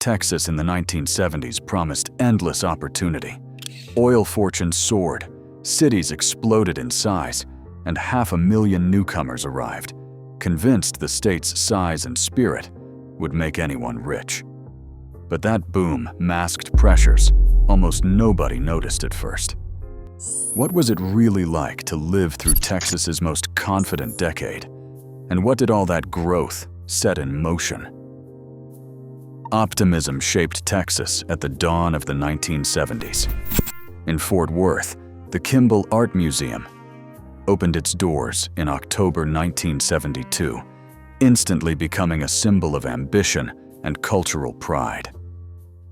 Texas in the 1970s promised endless opportunity. Oil fortunes soared, cities exploded in size, and 500,000 newcomers arrived, convinced the state's size and spirit would make anyone rich. But that boom masked pressures almost nobody noticed at first. What was it really like to live through Texas's most confident decade? And what did all that growth set in motion? Optimism shaped Texas at the dawn of the 1970s. In Fort Worth, the Kimball Art Museum opened its doors in October 1972, instantly becoming a symbol of ambition and cultural pride.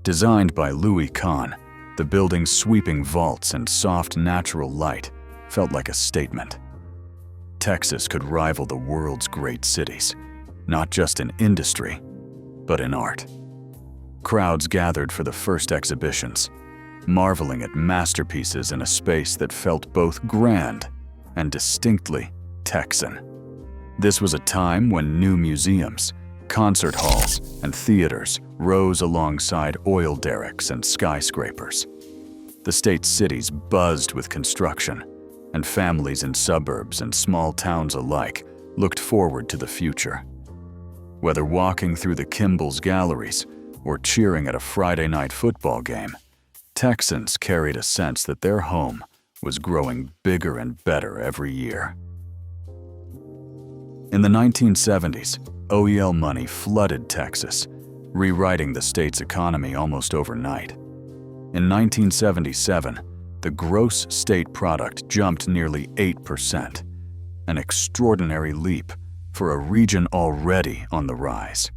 Designed by Louis Kahn, the building's sweeping vaults and soft natural light felt like a statement. Texas could rival the world's great cities, not just in industry, but in art. Crowds gathered for the first exhibitions, marveling at masterpieces in a space that felt both grand and distinctly Texan. This was a time when new museums, concert halls, and theaters rose alongside oil derricks and skyscrapers. The state's cities buzzed with construction, and families in suburbs and small towns alike looked forward to the future. Whether walking through the Kimball's galleries or cheering at a Friday night football game, Texans carried a sense that their home was growing bigger and better every year. In the 1970s, OEL money flooded Texas, rewriting the state's economy almost overnight. In 1977, the gross state product jumped nearly 8%, an extraordinary leap for a region already on the rise.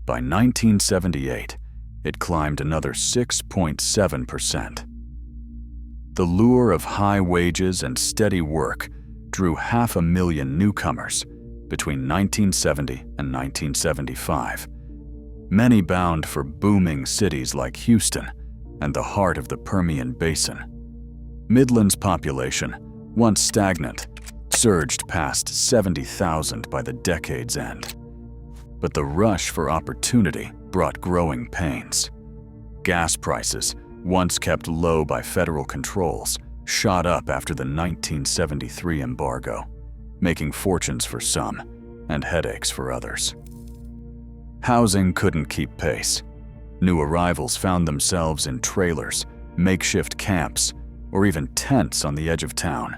By 1978, it climbed another 6.7%. The lure of high wages and steady work drew 500,000 newcomers between 1970 and 1975, many bound for booming cities like Houston and the heart of the Permian Basin. Midland's population, once stagnant, surged past 70,000 by the decade's end. But the rush for opportunity brought growing pains. Gas prices, once kept low by federal controls, shot up after the 1973 embargo, making fortunes for some and headaches for others. Housing couldn't keep pace. New arrivals found themselves in trailers, makeshift camps, or even tents on the edge of town.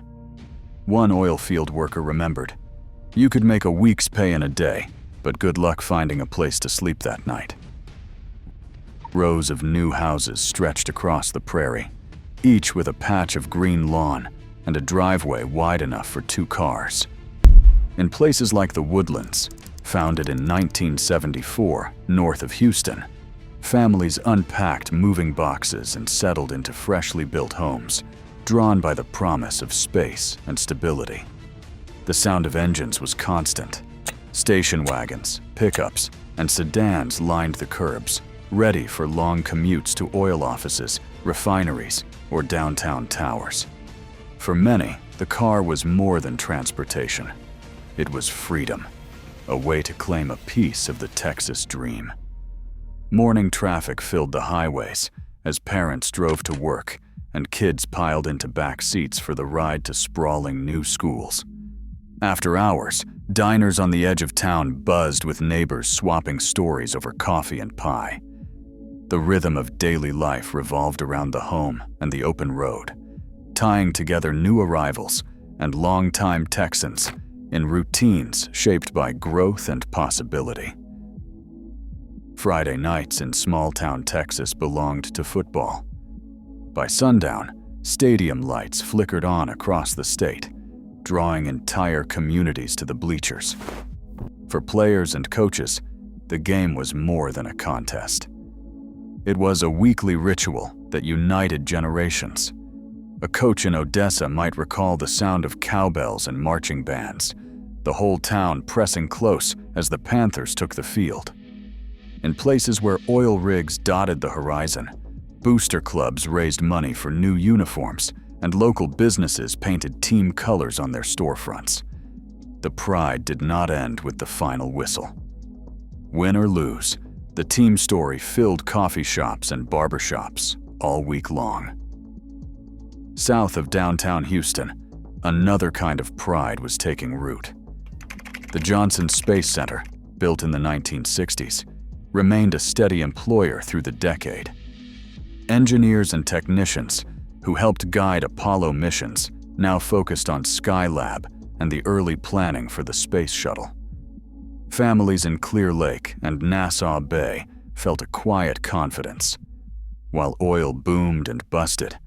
One oil field worker remembered, "You could make a week's pay in a day, but good luck finding a place to sleep that night." Rows of new houses stretched across the prairie, each with a patch of green lawn and a driveway wide enough for 2 cars. In places like the Woodlands, founded in 1974 north of Houston, families unpacked moving boxes and settled into freshly built homes, drawn by the promise of space and stability. The sound of engines was constant. Station wagons, pickups, and sedans lined the curbs, ready for long commutes to oil offices, refineries, or downtown towers. For many, the car was more than transportation. It was freedom, a way to claim a piece of the Texas dream. Morning traffic filled the highways as parents drove to work and kids piled into back seats for the ride to sprawling new schools. After hours, diners on the edge of town buzzed with neighbors swapping stories over coffee and pie. The rhythm of daily life revolved around the home and the open road, tying together new arrivals and longtime Texans in routines shaped by growth and possibility. Friday nights in small-town Texas belonged to football. By sundown, stadium lights flickered on across the state, drawing entire communities to the bleachers. For players and coaches, the game was more than a contest. It was a weekly ritual that united generations. A coach in Odessa might recall the sound of cowbells and marching bands, the whole town pressing close as the Panthers took the field. In places where oil rigs dotted the horizon, booster clubs raised money for new uniforms, and local businesses painted team colors on their storefronts. The pride did not end with the final whistle. Win or lose, The team story filled coffee shops and barbershops all week long. South of downtown Houston, another kind of pride was taking root. The Johnson Space Center, built in the 1960s, remained a steady employer through the decade. Engineers and technicians who helped guide Apollo missions now focused on Skylab and the early planning for the space shuttle. Families in Clear Lake and Nassau Bay felt a quiet confidence. While oil boomed and busted,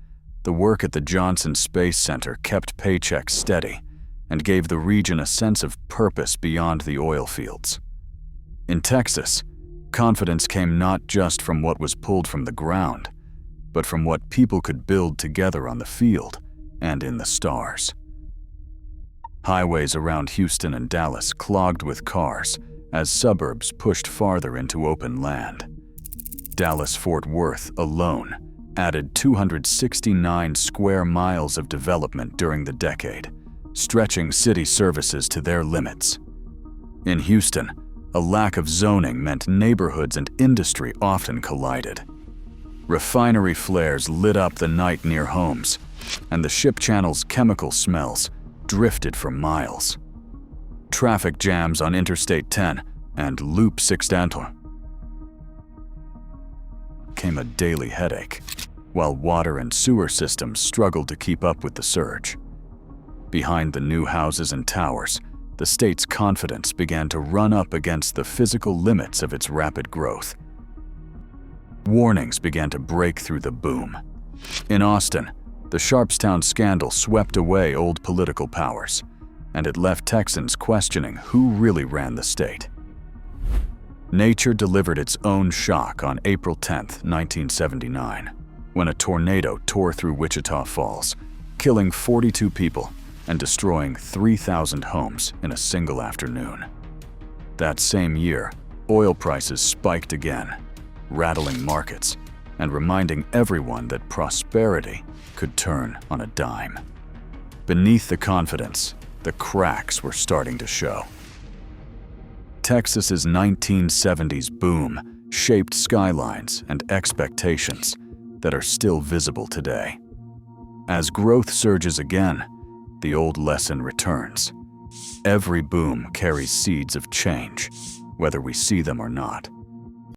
the work at the Johnson Space Center kept paychecks steady and gave the region a sense of purpose beyond the oil fields. In Texas, confidence came not just from what was pulled from the ground, but from what people could build together on the field and in the stars. Highways around Houston and Dallas clogged with cars as suburbs pushed farther into open land. Dallas-Fort Worth alone added 269 square miles of development during the decade, stretching city services to their limits. In Houston, a lack of zoning meant neighborhoods and industry often collided. Refinery flares lit up the night near homes, and the ship channel's chemical smells drifted for miles. Traffic jams on Interstate 10 and Loop 6 became a daily headache, while water and sewer systems struggled to keep up with the surge. Behind the new houses and towers, the state's confidence began to run up against the physical limits of its rapid growth. Warnings began to break through the boom. In Austin, the Sharpstown scandal swept away old political powers, and it left Texans questioning who really ran the state. Nature delivered its own shock on April 10, 1979, when a tornado tore through Wichita Falls, killing 42 people and destroying 3,000 homes in a single afternoon. That same year, oil prices spiked again, rattling markets and reminding everyone that prosperity could turn on a dime. Beneath the confidence, the cracks were starting to show. Texas's 1970s boom shaped skylines and expectations that are still visible today. As growth surges again, the old lesson returns. Every boom carries seeds of change, whether we see them or not.